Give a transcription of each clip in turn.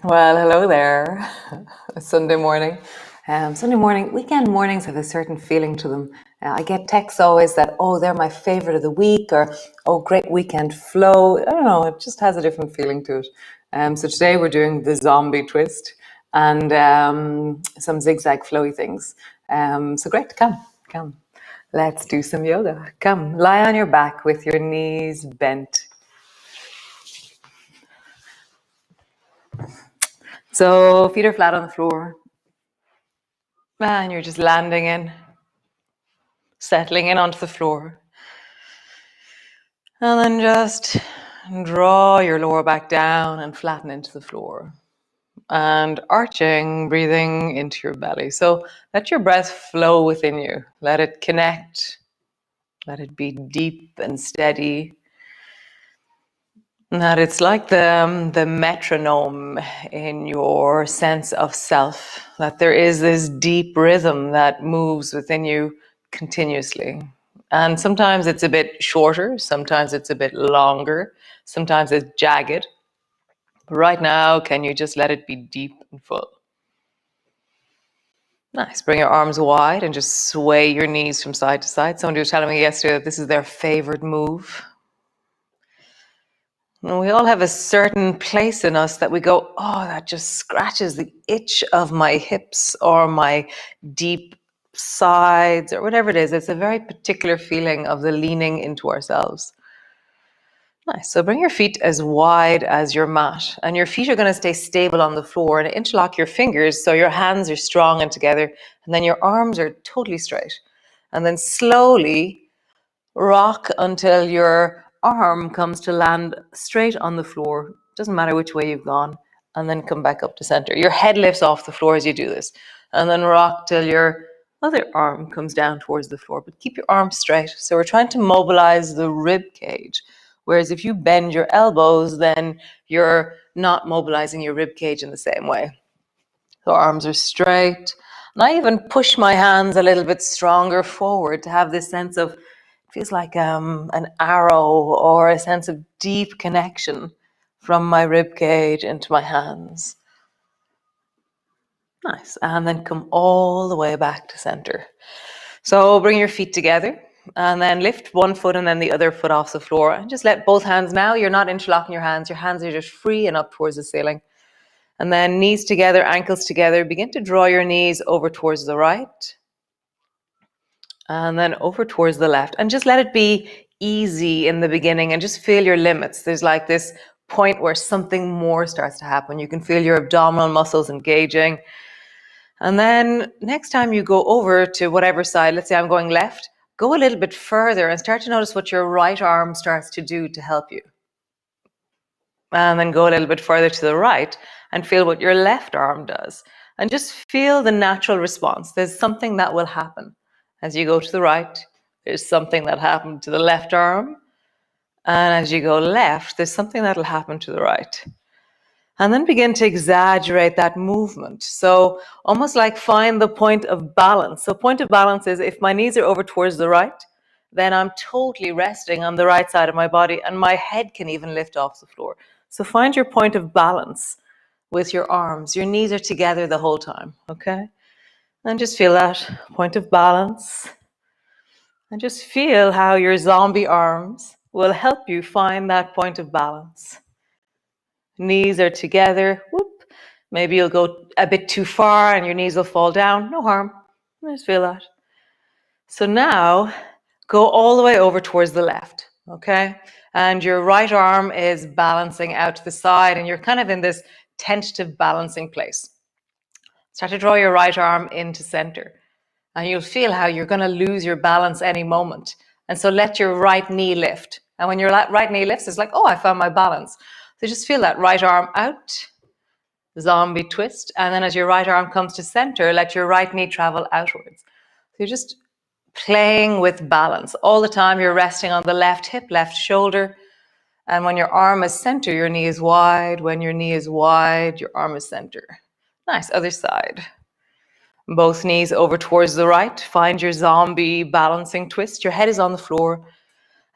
Well, hello there. Sunday morning. Sunday morning, weekend mornings have a certain feeling to them. I get texts always that, oh, they're my favorite of the week, or, oh, great weekend flow. I don't know, it just has a different feeling to it. So today we're doing the zombie twist and some zigzag flowy things. So great, come. Let's do some yoga. Come, lie on your back with your knees bent. So feet are flat on the floor. And you're just landing in, settling in onto the floor. And then just draw your lower back down and flatten into the floor. And arching, breathing into your belly. So let your breath flow within you. Let it connect. Let it be deep and steady. And that it's like the metronome in your sense of self. That there is this deep rhythm that moves within you continuously. And sometimes it's a bit shorter, sometimes it's a bit longer, sometimes it's jagged. But right now, can you just let it be deep and full? Nice. Bring your arms wide and just sway your knees from side to side. Somebody was telling me yesterday that this is their favorite move. And we all have a certain place in us that we go, oh, that just scratches the itch of my hips or my deep sides or whatever it is. It's a very particular feeling of the leaning into ourselves. Nice. So bring your feet as wide as your mat, and your feet are going to stay stable on the floor, and interlock your fingers so your hands are strong and together, and then your arms are totally straight. And then slowly rock until your arm comes to land straight on the floor. Doesn't matter which way you've gone. And then come back up to center. Your head lifts off the floor as you do this. And then rock till your other arm comes down towards the floor. But keep your arm straight. So we're trying to mobilize the rib cage. Whereas if you bend your elbows, then you're not mobilizing your rib cage in the same way. So arms are straight. And I even push my hands a little bit stronger forward to have this sense of, it feels like an arrow or a sense of deep connection from my rib cage into my hands. Nice. And then come all the way back to center. So bring your feet together and then lift one foot and then the other foot off the floor. And just let both hands, now you're not interlocking your hands. Your hands are just free and up towards the ceiling. And then knees together, ankles together. Begin to draw your knees over towards the right. And then over towards the left. And just let it be easy in the beginning and just feel your limits. There's like this point where something more starts to happen. You can feel your abdominal muscles engaging. And then next time you go over to whatever side, let's say I'm going left, go a little bit further and start to notice what your right arm starts to do to help you. And then go a little bit further to the right and feel what your left arm does. And just feel the natural response. There's something that will happen. As you go to the right, there's something that happened to the left arm. And as you go left, there's something that'll happen to the right. And then begin to exaggerate that movement. So almost like find the point of balance. So point of balance is if my knees are over towards the right, then I'm totally resting on the right side of my body and my head can even lift off the floor. So find your point of balance with your arms. Your knees are together the whole time, okay? And just feel that point of balance. And just feel how your zombie arms will help you find that point of balance. Knees are together. Whoop. Maybe you'll go a bit too far and your knees will fall down. No harm. Just feel that. So now go all the way over towards the left, okay? And your right arm is balancing out to the side and you're kind of in this tentative balancing place. Start to draw your right arm into center. And you'll feel how you're going to lose your balance any moment. And so let your right knee lift. And when your right knee lifts, it's like, oh, I found my balance. So just feel that right arm out, zombie twist. And then as your right arm comes to center, let your right knee travel outwards. you're just playing with balance. All the time you're resting on the left hip, left shoulder. And when your arm is center, your knee is wide. When your knee is wide, your arm is center. Nice, other side. Both knees over towards the right. Find your zombie balancing twist. Your head is on the floor.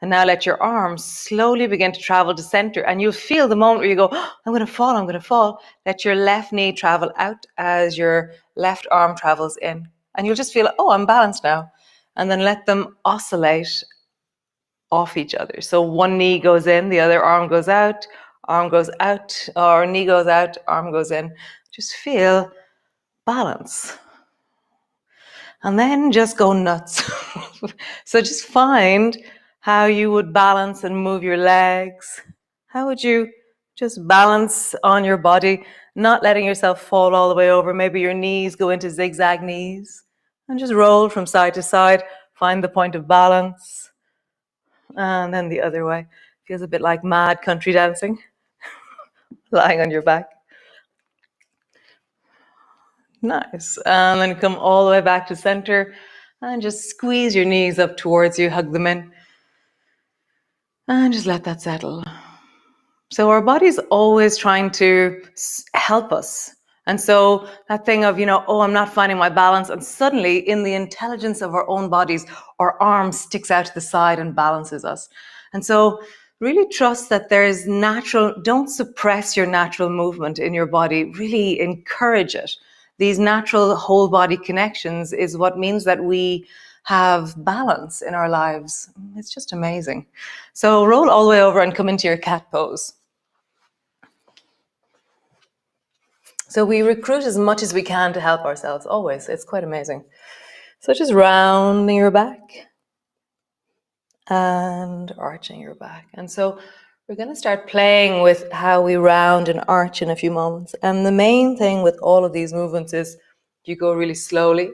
And now let your arms slowly begin to travel to center. And you'll feel the moment where you go, oh, I'm going to fall, I'm going to fall. Let your left knee travel out as your left arm travels in. And you'll just feel, oh, I'm balanced now. And then let them oscillate off each other. So one knee goes in, the other arm goes out, or knee goes out, arm goes in. Just feel balance. And then just go nuts. So just find how you would balance and move your legs. How would you just balance on your body, not letting yourself fall all the way over? Maybe your knees go into zigzag knees and just roll from side to side. Find the point of balance. And then the other way. Feels a bit like mad country dancing, lying on your back. Nice. And then come all the way back to center and just squeeze your knees up towards you, hug them in. And just let that settle. So our body's always trying to help us. And so that thing of, oh, I'm not finding my balance. And suddenly in the intelligence of our own bodies, our arm sticks out to the side and balances us. And so really trust that there's don't suppress your natural movement in your body. Really encourage it. These natural whole body connections is what means that we have balance in our lives. It's just amazing. So roll all the way over and come into your cat pose. So we recruit as much as we can to help ourselves, always. It's quite amazing. So just rounding your back and arching your back. And so we're going to start playing with how we round and arch in a few moments. And the main thing with all of these movements is you go really slowly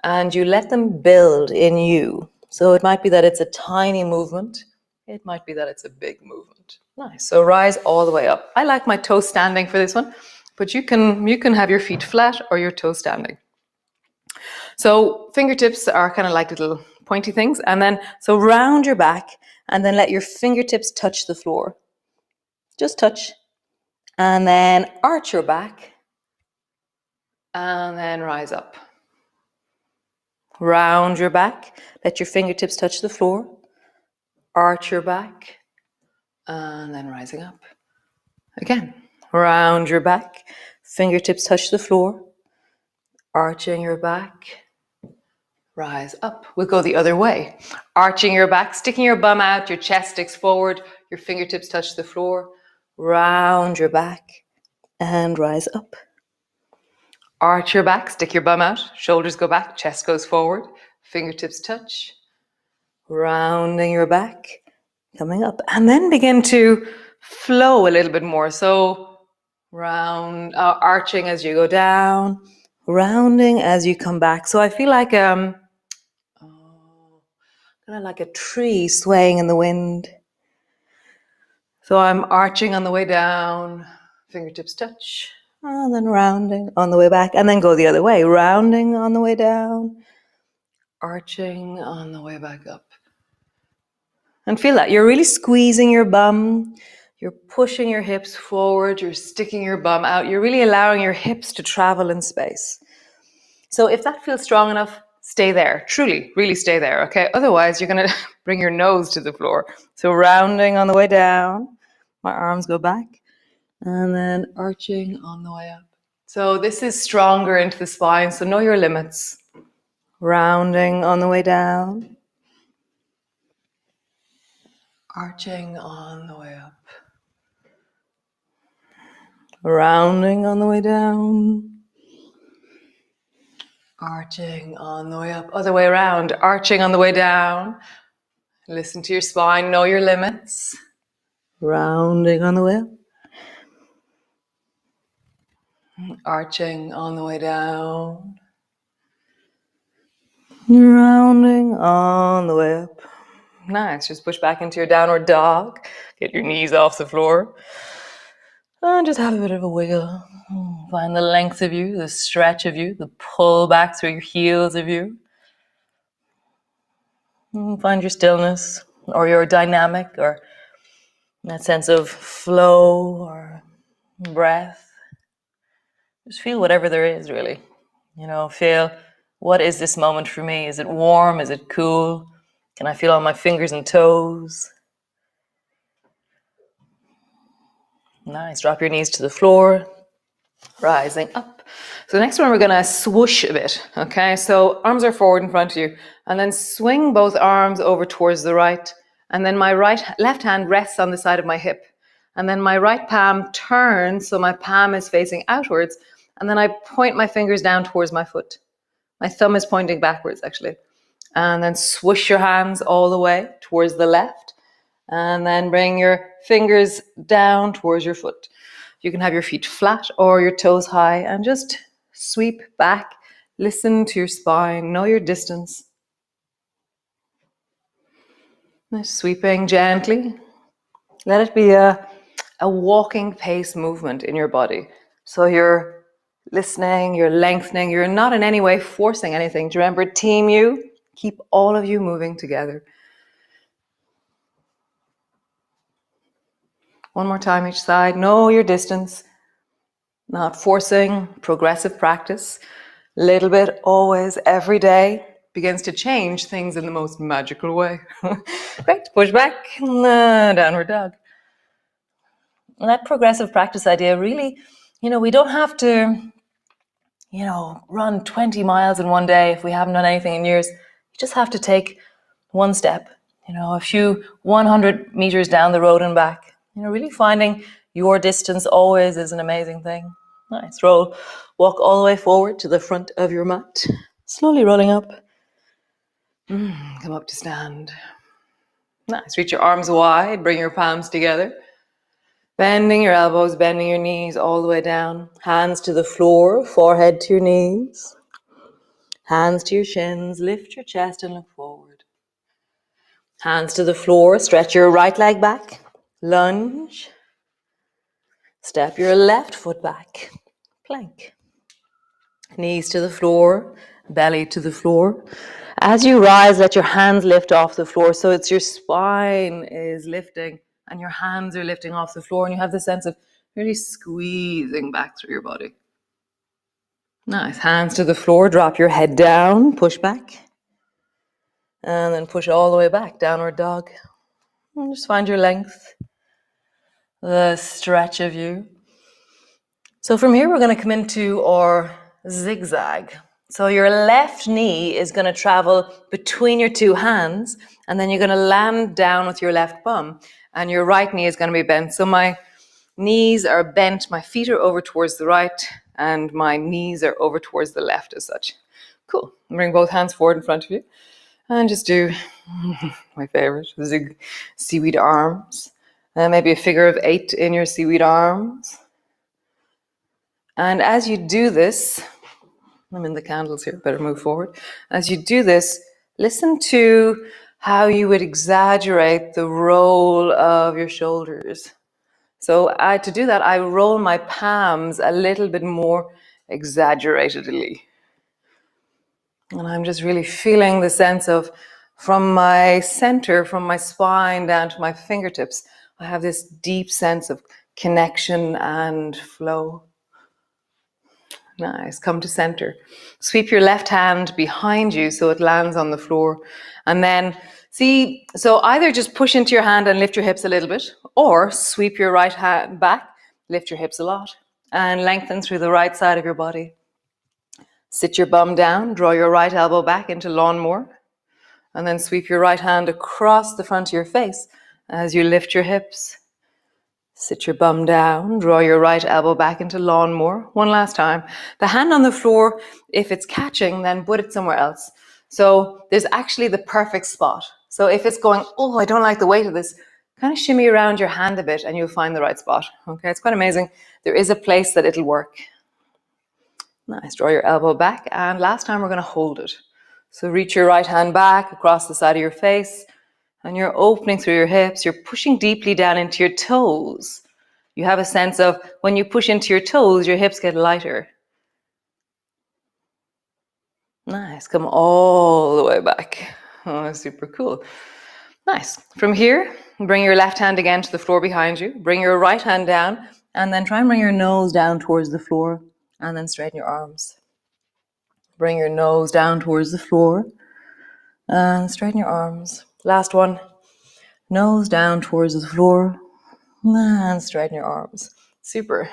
and you let them build in you. So it might be that it's a tiny movement. It might be that it's a big movement. Nice. So rise all the way up. I like my toes standing for this one, but you can have your feet flat or your toes standing. So fingertips are kind of like little pointy things. And then, so round your back and then let your fingertips touch the floor. Just touch. And then arch your back. And then rise up. Round your back. Let your fingertips touch the floor. Arch your back. And then rising up. Again. Round your back. Fingertips touch the floor. Arching your back. Rise up. We'll go the other way. Arching your back, sticking your bum out, your chest sticks forward, your fingertips touch the floor. Round your back and rise up. Arch your back, stick your bum out, shoulders go back, chest goes forward, fingertips touch. Rounding your back, coming up. And then begin to flow a little bit more. So arching as you go down, rounding as you come back. So I feel like kind of like a tree swaying in the wind. So I'm arching on the way down, fingertips touch, and then rounding on the way back, and then go the other way, rounding on the way down, arching on the way back up. And feel that. You're really squeezing your bum, you're pushing your hips forward, you're sticking your bum out, you're really allowing your hips to travel in space. So if that feels strong enough, stay there. Truly, really stay there, okay? Otherwise, you're going to bring your nose to the floor. So rounding on the way down, my arms go back, and then arching on the way up. So this is stronger into the spine, so know your limits. Rounding on the way down, arching on the way up. Rounding on the way down. Arching on the way up, other way around, arching on the way down. Listen to your spine, know your limits. Rounding on the way up. Arching on the way down. Rounding on the way up. Nice, just push back into your downward dog. Get your knees off the floor. And just have a bit of a wiggle. Find the length of you, the stretch of you, the pull back through your heels of you. Find your stillness or your dynamic or that sense of flow or breath. Just feel whatever there is, really. Feel, what is this moment for me? Is it warm? Is it cool? Can I feel on my fingers and toes? Nice. Drop your knees to the floor, rising up. So the next one, we're going to swoosh a bit. Okay, so arms are forward in front of you, and then swing both arms over towards the right. And then my left hand rests on the side of my hip. And then my right palm turns, so my palm is facing outwards. And then I point my fingers down towards my foot. My thumb is pointing backwards, actually. And then swoosh your hands all the way towards the left. And then bring your fingers down towards your foot. You can have your feet flat or your toes high and just sweep back. Listen to your spine. Know your distance. Sweeping gently. Let it be a walking pace movement in your body. So you're listening, you're lengthening, you're not in any way forcing anything. Do you remember Team You? Keep all of you moving together. One more time each side. Know your distance. Not forcing, progressive practice. Little bit, always, every day. Begins to change things in the most magical way. Great, push back, downward dog. And that progressive practice idea really, we don't have to, run 20 miles in one day if we haven't done anything in years. You just have to take one step, a few 100 meters down the road and back. Really finding your distance always is an amazing thing. Nice, roll. Walk all the way forward to the front of your mat. Slowly rolling up. Come up to stand. Nice, reach your arms wide, bring your palms together. Bending your elbows, bending your knees all the way down. Hands to the floor, forehead to your knees. Hands to your shins, lift your chest and look forward. Hands to the floor, stretch your right leg back. Lunge. Step your left foot back. Plank. Knees to the floor, belly to the floor. As you rise, let your hands lift off the floor. So it's your spine is lifting and your hands are lifting off the floor, and you have the sense of really squeezing back through your body. Nice. Hands to the floor, drop your head down, push back. And then push all the way back, downward dog. And just find your length, the stretch of you. So from here, we're going to come into our zigzag. So your left knee is going to travel between your two hands, and then you're going to land down with your left bum, and your right knee is going to be bent. So my knees are bent, my feet are over towards the right, and my knees are over towards the left as such. Cool. Bring both hands forward in front of you, and just do my favorite, seaweed arms. Maybe a figure of 8 in your seaweed arms. And as you do this, I'm in the candles here, better move forward. As you do this, listen to how you would exaggerate the roll of your shoulders. So to do that, I roll my palms a little bit more exaggeratedly. And I'm just really feeling the sense of, from my center, from my spine down to my fingertips, I have this deep sense of connection and flow. Nice. Come to center. Sweep your left hand behind you so it lands on the floor. And then so either just push into your hand and lift your hips a little bit, or sweep your right hand back, lift your hips a lot, and lengthen through the right side of your body. Sit your bum down, draw your right elbow back into lawnmower, and then sweep your right hand across the front of your face as you lift your hips. Sit your bum down, draw your right elbow back into lawnmower. One last time. The hand on the floor, if it's catching, then put it somewhere else. So there's actually the perfect spot. So if it's going, oh, I don't like the weight of this, kind of shimmy around your hand a bit and you'll find the right spot. Okay, it's quite amazing. There is a place that it'll work. Nice, draw your elbow back. And last time we're going to hold it. So reach your right hand back across the side of your face. And you're opening through your hips, you're pushing deeply down into your toes. You have a sense of when you push into your toes, your hips get lighter. Nice, come all the way back. Oh, super cool. Nice. From here, bring your left hand again to the floor behind you. Bring your right hand down, and then try and bring your nose down towards the floor, and then straighten your arms. Bring your nose down towards the floor, and straighten your arms. Last one. Nose down towards the floor, and straighten your arms. Super.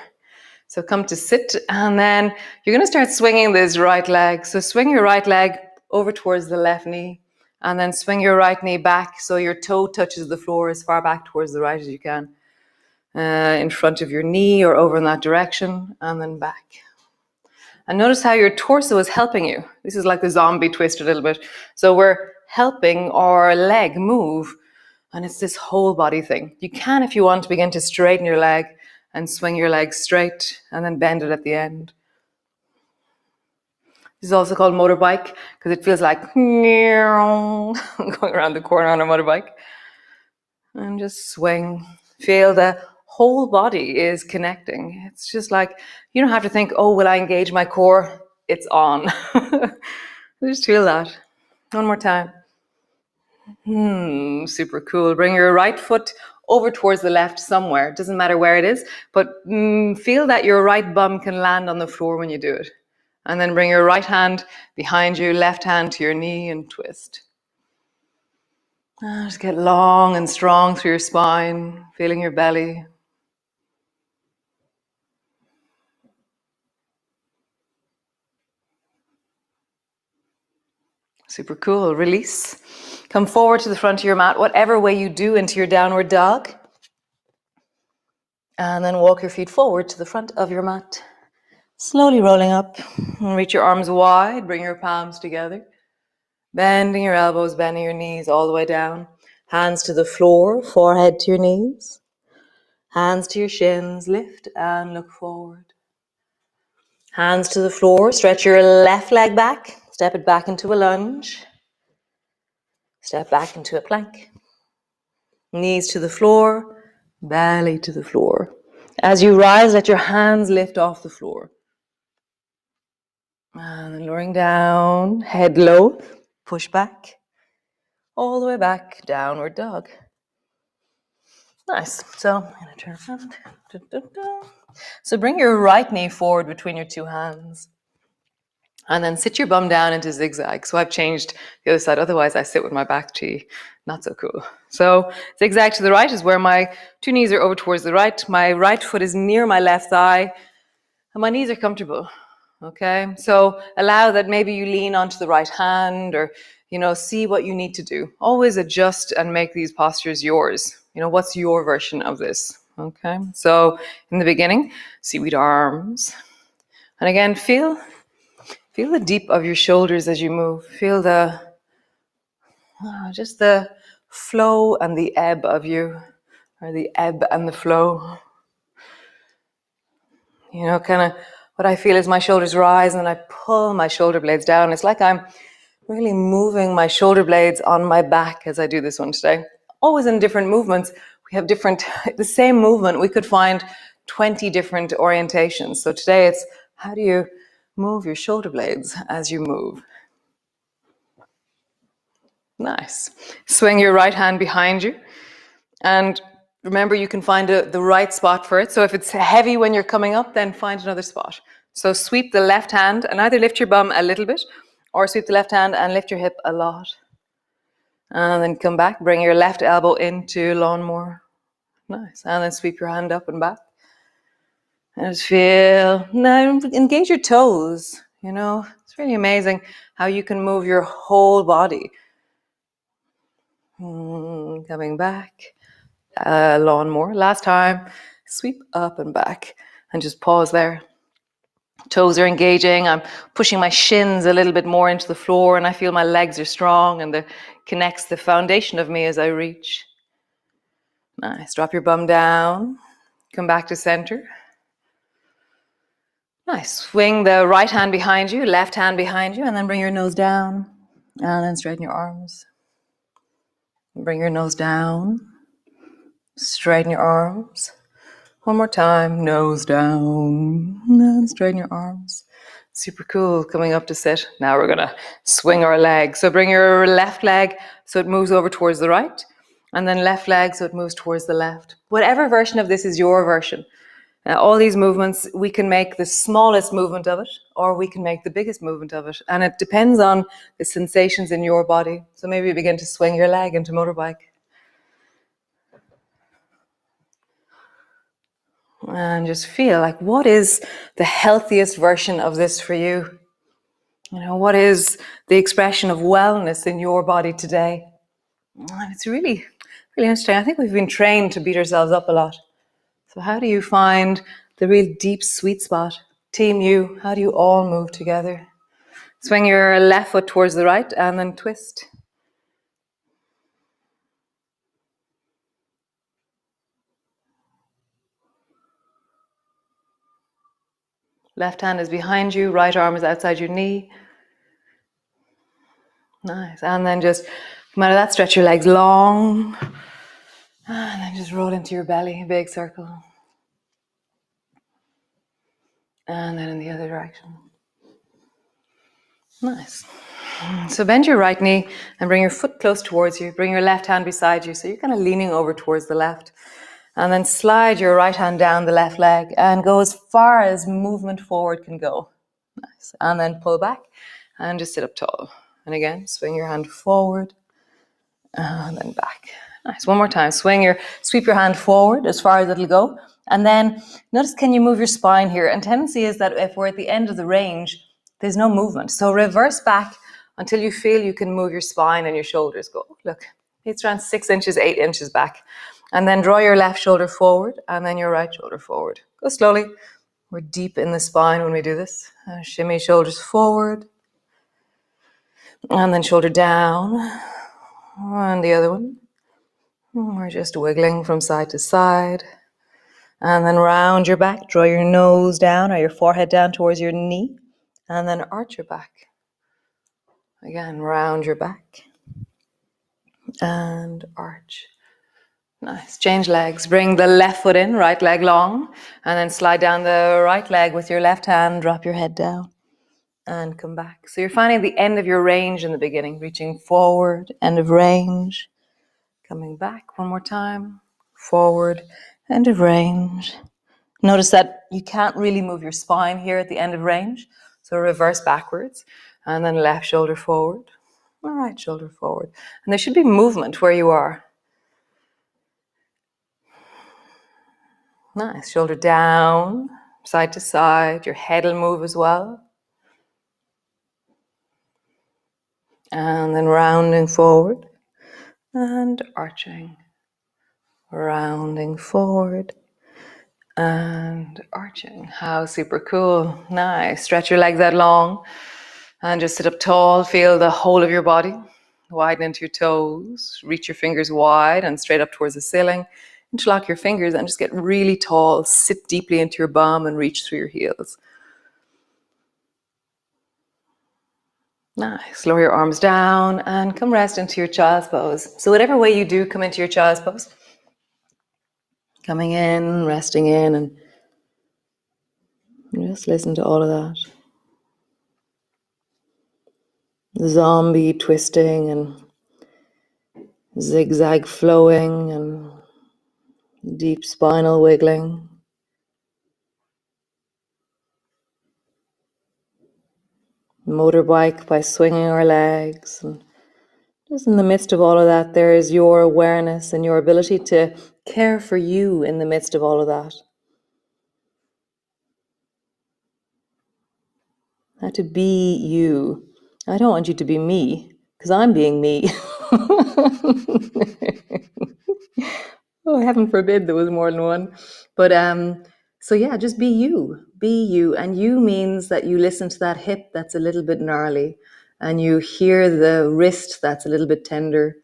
So come to sit, and then you're going to start swinging this right leg. So swing your right leg over towards the left knee, and then swing your right knee back so your toe touches the floor as far back towards the right as you can. In front of your knee or over in that direction, and then back. And notice how your torso is helping you. This is like the zombie twist a little bit. So we're helping our leg move, and it's this whole body thing. You can, if you want, begin to straighten your leg and swing your leg straight and then bend it at the end. This is also called motorbike because it feels like going around the corner on a motorbike. And just swing. Feel the whole body is connecting. It's just like, you don't have to think, oh, will I engage my core? It's on. Just feel that. One more time. Super cool. Bring your right foot over towards the left somewhere. It doesn't matter where it is, but feel that your right bum can land on the floor when you do it. And then bring your right hand behind you, left hand to your knee and twist. Just get long and strong through your spine, feeling your belly. Super cool. Release. Come forward to the front of your mat, whatever way you do, into your downward dog. And then walk your feet forward to the front of your mat. Slowly rolling up. And reach your arms wide. Bring your palms together. Bending your elbows, bending your knees all the way down. Hands to the floor, forehead to your knees. Hands to your shins. Lift and look forward. Hands to the floor. Stretch your left leg back. Step it back into a lunge. Step back into a plank. Knees to the floor, belly to the floor. As you rise, let your hands lift off the floor. And then lowering down, head low, push back, all the way back, downward dog. Nice. So I'm going to turn around. So bring your right knee forward between your two hands. And then sit your bum down into zigzag. So I've changed the other side. Otherwise, I sit with my back to you. Not so cool. So zigzag to the right is where my two knees are over towards the right. My right foot is near my left thigh. And my knees are comfortable. Okay? So allow that maybe you lean onto the right hand or, see what you need to do. Always adjust and make these postures yours. What's your version of this? Okay? So in the beginning, seaweed arms. And again, feel the deep of your shoulders as you move. Feel just the flow and the ebb of you, or the ebb and the flow. Kind of what I feel is my shoulders rise and I pull my shoulder blades down. It's like I'm really moving my shoulder blades on my back as I do this one today. Always in different movements. We have the same movement. We could find 20 different orientations. So today it's how do you move your shoulder blades as you move. Nice. Swing your right hand behind you. And remember, you can find the right spot for it. So if it's heavy when you're coming up, then find another spot. So sweep the left hand and either lift your bum a little bit or sweep the left hand and lift your hip a lot. And then come back. Bring your left elbow into lawnmower. Nice. And then sweep your hand up and back. And just feel, now engage your toes. It's really amazing how you can move your whole body. Coming back. Lawnmower. Last time. Sweep up and back. And just pause there. Toes are engaging. I'm pushing my shins a little bit more into the floor and I feel my legs are strong and that connects the foundation of me as I reach. Nice. Drop your bum down. Come back to center. Nice. Swing the right hand behind you, left hand behind you, and then bring your nose down. And then straighten your arms. Bring your nose down. Straighten your arms. One more time. Nose down. And straighten your arms. Super cool. Coming up to sit. Now we're gonna swing our leg. So bring your left leg so it moves over towards the right, and then left leg so it moves towards the left. Whatever version of this is your version. All these movements, we can make the smallest movement of it, or we can make the biggest movement of it. And it depends on the sensations in your body. So maybe begin to swing your leg into motorbike. And just feel like, what is the healthiest version of this for you? You know, what is the expression of wellness in your body today? And it's really, really interesting. I think we've been trained to beat ourselves up a lot. So how do you find the real deep sweet spot? Team you, how do you all move together? Swing your left foot towards the right and then twist. Left hand is behind you, right arm is outside your knee. Nice. And then just come out of that, stretch your legs long. And then just roll into your belly, big circle. And then in the other direction. Nice. So bend your right knee and bring your foot close towards you. Bring your left hand beside you. So you're kind of leaning over towards the left. And then slide your right hand down the left leg and go as far as movement forward can go. Nice. And then pull back and just sit up tall. And again, swing your hand forward and then back. Nice. One more time. Sweep your hand forward as far as it'll go. And then notice, can you move your spine here? And tendency is that if we're at the end of the range, there's no movement. So reverse back until you feel you can move your spine and your shoulders go. Look, it's around 6 inches, 8 inches back. And then draw your left shoulder forward and then your right shoulder forward. Go slowly. We're deep in the spine when we do this. Shimmy shoulders forward. And then shoulder down. And the other one. We're just wiggling from side to side. And then round your back. Draw your nose down or your forehead down towards your knee. And then arch your back. Again, round your back. And arch. Nice. Change legs. Bring the left foot in, right leg long. And then slide down the right leg with your left hand. Drop your head down. And come back. So you're finding the end of your range in the beginning. Reaching forward, end of range. Coming back one more time. Forward, end of range. Notice that you can't really move your spine here at the end of range. So reverse backwards. And then left shoulder forward. Right shoulder forward. And there should be movement where you are. Nice. Shoulder down, side to side. Your head will move as well. And then rounding forward and arching. Rounding forward and arching. How super cool. Nice. Stretch your legs out long and just sit up tall. Feel the whole of your body. Widen into your toes. Reach your fingers wide and straight up towards the ceiling. Interlock your fingers and just get really tall. Sit deeply into your bum and reach through your heels. Nice. Lower your arms down and come rest into your child's pose. So whatever way you do come into your child's pose, coming in, resting in, and just listen to all of that. Zombie twisting and zigzag flowing and deep spinal wiggling. Motorbike by swinging our legs. And just in the midst of all of that, there is your awareness and your ability to care for you in the midst of all of that. How to be you. I don't want you to be me, because I'm being me. Oh, heaven forbid there was more than one. But so yeah, just be you. Be you. And you means that you listen to that hip that's a little bit gnarly, and you hear the wrist that's a little bit tender,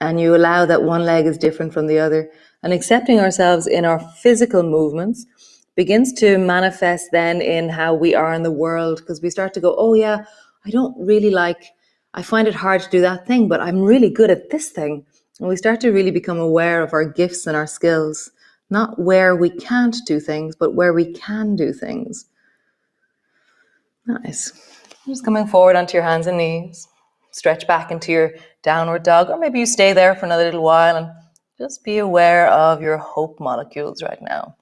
and you allow that one leg is different from the other. And accepting ourselves in our physical movements begins to manifest then in how we are in the world, because we start to go, oh yeah, I find it hard to do that thing, but I'm really good at this thing. And we start to really become aware of our gifts and our skills, not where we can't do things, but where we can do things. Nice. Just coming forward onto your hands and knees. Stretch back into your downward dog, or maybe you stay there for another little while and just be aware of your hope molecules right now.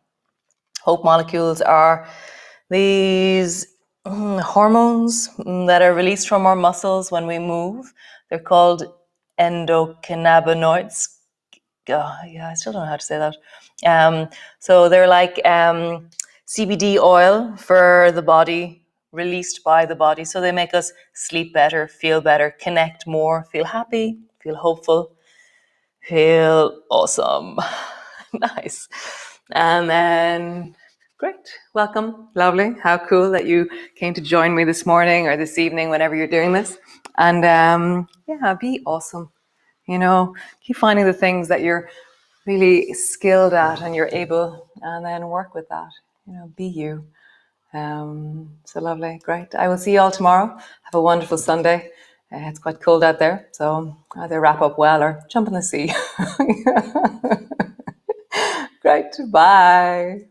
Hope molecules are these hormones that are released from our muscles when we move. They're called endocannabinoids. Yeah, I still don't know how to say that. So they're like CBD oil for the body, released by the body. So they make us sleep better, feel better, connect more, feel happy, feel hopeful, feel awesome. Nice. And then, great. Welcome. Lovely. How cool that you came to join me this morning or this evening, whenever you're doing this. And yeah, be awesome. You know, keep finding the things that you're really skilled at and you're able, and then work with that. You know, be you. So lovely. Great. I will see you all tomorrow. Have a wonderful Sunday. It's quite cold out there, so either wrap up well or jump in the sea. Great. Bye.